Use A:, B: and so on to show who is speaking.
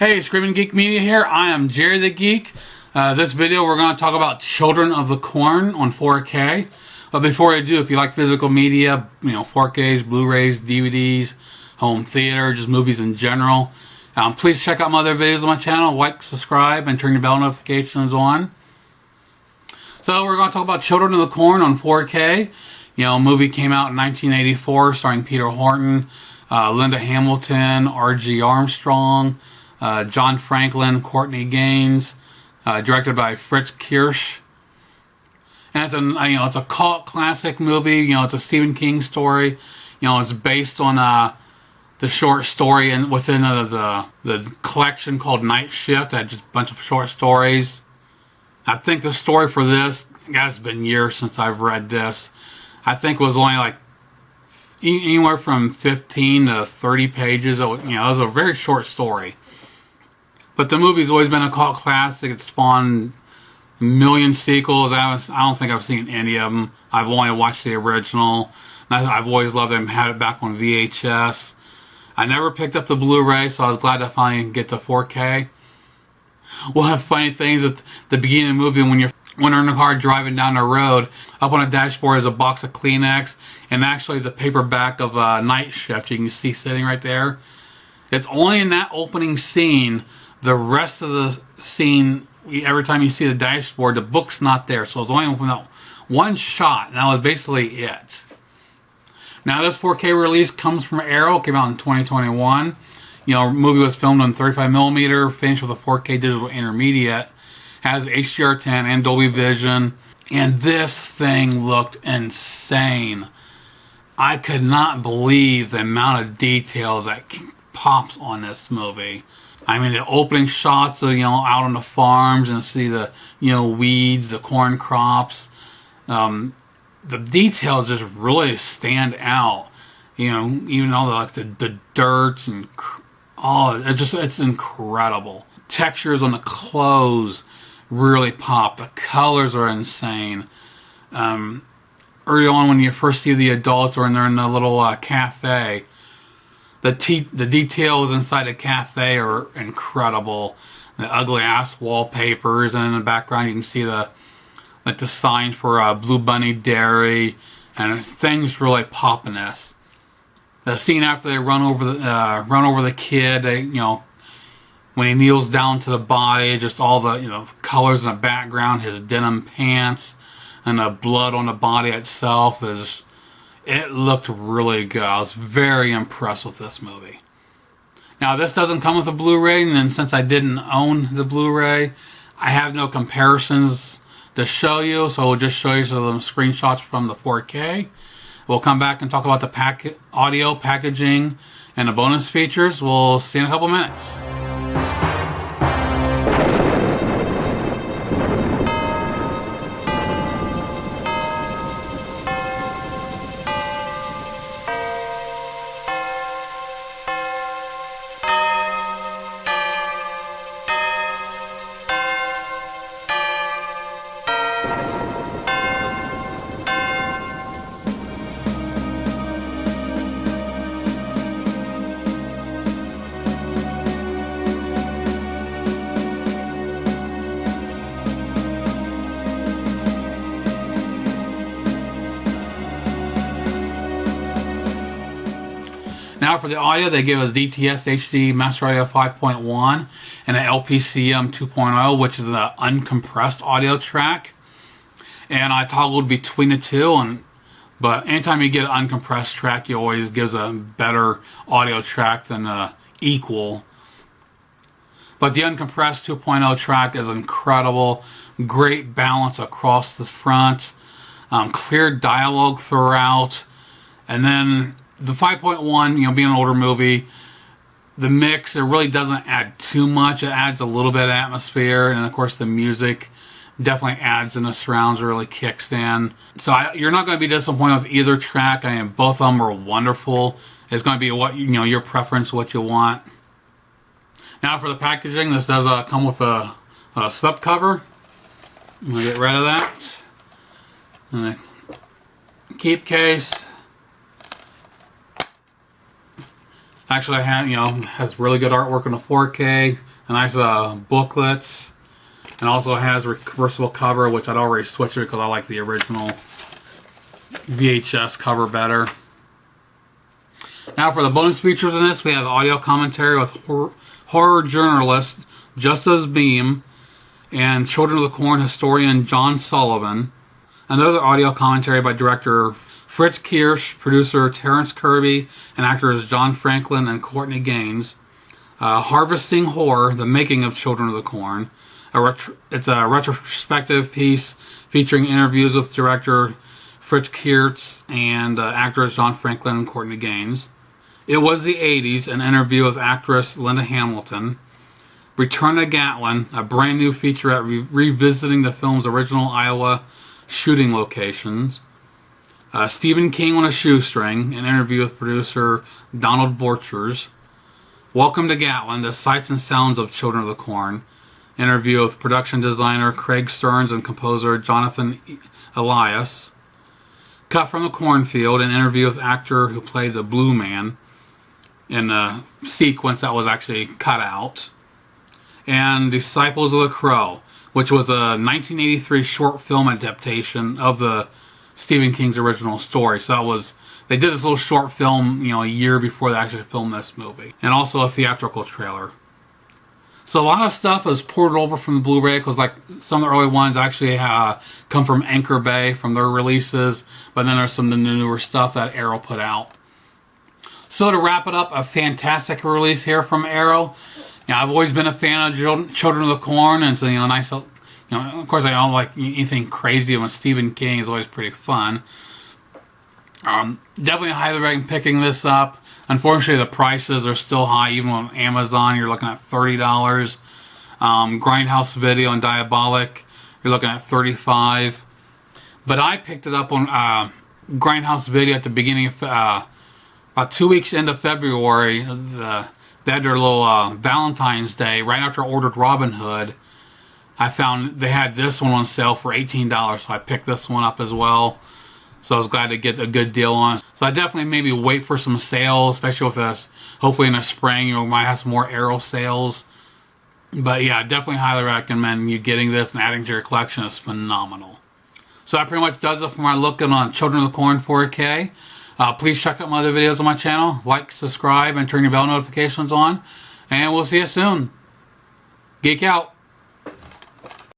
A: Hey, Screaming Geek Media here. I am Jerry the Geek. This video we're going to talk about Children of the Corn on 4K. But before I do, if you like physical media, 4Ks, Blu-rays, DVDs, home theater, just movies in general, please check out my other videos on my channel. Like, subscribe, and turn your bell notifications on. So we're going to talk about Children of the Corn on 4K. A movie came out in 1984 starring Peter Horton, Linda Hamilton, R.G. Armstrong, John Franklin, Courtney Gaines, directed by Fritz Kirsch. And it's a cult classic movie. It's a Stephen King story. It's based on the short story and within the collection called Night Shift. That just a bunch of short stories. I think the story for this, it's been years since I've read this. I think it was only like anywhere from 15 to 30 pages. It was a very short story. But the movie's always been a cult classic. It's spawned a million sequels. I don't think I've seen any of them. I've only watched the original. I've always loved them. Had it back on VHS. I never picked up the Blu-ray, so I was glad to finally get the 4K. One of the funny things at the beginning of the movie, when you're in the car driving down the road, up on the dashboard is a box of Kleenex and actually the paperback of Night Shift you can see sitting right there. It's only in that opening scene. The rest of the scene, every time you see the dashboard, the book's not there. So it's only one shot, and that was basically it. Now this 4K release comes from Arrow. It came out in 2021. The movie was filmed on 35mm, finished with a 4K digital intermediate. Has HDR10 and Dolby Vision. And this thing looked insane. I could not believe the amount of details that pops on this movie. I mean, the opening shots of, out on the farms and see the, weeds, the corn crops. The details just really stand out. Even all the dirt and it's incredible. Textures on the clothes really pop. The colors are insane. Early on, when you first see the adults or they're in the little cafe, the details inside the cafe are incredible. The ugly ass wallpapers, and in the background you can see the sign for Blue Bunny Dairy, and things really pop in this. The scene after they run over the kid, when he kneels down to the body, just all the colors in the background, his denim pants, and the blood on the body itself it looked really good. I was very impressed with this movie. Now this doesn't come with a Blu-ray, and since I didn't own the Blu-ray, I have no comparisons to show you, so we'll just show you some screenshots from the 4K. We'll come back and talk about the audio packaging and the bonus features. We'll see you in a couple minutes. Now for the audio, they give us DTS HD Master Audio 5.1 and an LPCM 2.0, which is an uncompressed audio track. And I toggled between the two, but anytime you get an uncompressed track, it always gives a better audio track than equal. But the uncompressed 2.0 track is incredible. Great balance across the front. Clear dialogue throughout. And then the 5.1, being an older movie, the mix, it really doesn't add too much. It adds a little bit of atmosphere, and of course the music definitely adds in the surrounds, really kicks in. So you're not going to be disappointed with either track. Both of them are wonderful. It's going to be what your preference, what you want. Now for the packaging, this does come with a slip cover. I'm going to get rid of that. And a keep case. Actually, has really good artwork on the 4K. a nice booklet, and also has a reversible cover, which I'd already switched it because I like the original VHS cover better. Now for the bonus features in this, we have audio commentary with horror journalist Justice Beam and Children of the Corn historian John Sullivan. Another audio commentary by director Fritz Kirsch, producer Terrence Kirby, and actors John Franklin and Courtney Gaines. Harvesting Horror, the making of Children of the Corn. It's a retrospective piece featuring interviews with director Fritz Kirsch and actors John Franklin and Courtney Gaines. It Was the 80s, an interview with actress Linda Hamilton. Return to Gatlin, a brand new featurette revisiting the film's original Iowa shooting locations. Stephen King on a Shoestring, an interview with producer Donald Borchers. Welcome to Gatlin, the sights and sounds of Children of the Corn. Interview with production designer Craig Stearns and composer Jonathan Elias. Cut from the Cornfield, an interview with actor who played the Blue Man in a sequence that was actually cut out. And Disciples of the Crow, which was a 1983 short film adaptation of the Stephen King's original story. So that was, they did this little short film, a year before they actually filmed this movie. And also a theatrical trailer. So a lot of stuff is ported over from the Blu-ray because like some of the early ones actually come from Anchor Bay from their releases. But then there's some of the newer stuff that Arrow put out. So to wrap it up, a fantastic release here from Arrow. I've always been a fan of Children of the Corn, and so nice. Of course, I don't like anything crazy. When Stephen King is always pretty fun. Definitely highly recommend picking this up. Unfortunately, the prices are still high. Even on Amazon, you're looking at $30. Grindhouse Video and Diabolic, you're looking at $35. But I picked it up on Grindhouse Video at the beginning of about 2 weeks into February. They had their little Valentine's Day right after I ordered Robin Hood. I found they had this one on sale for $18, so I picked this one up as well. So I was glad to get a good deal on it. So I definitely maybe wait for some sales, especially with us. Hopefully in the spring, we might have some more Arrow sales. But yeah, I definitely highly recommend you getting this and adding to your collection. It's phenomenal. So that pretty much does it for my look on Children of the Corn 4K. Please check out my other videos on my channel. Like, subscribe, and turn your bell notifications on. And we'll see you soon. Geek out.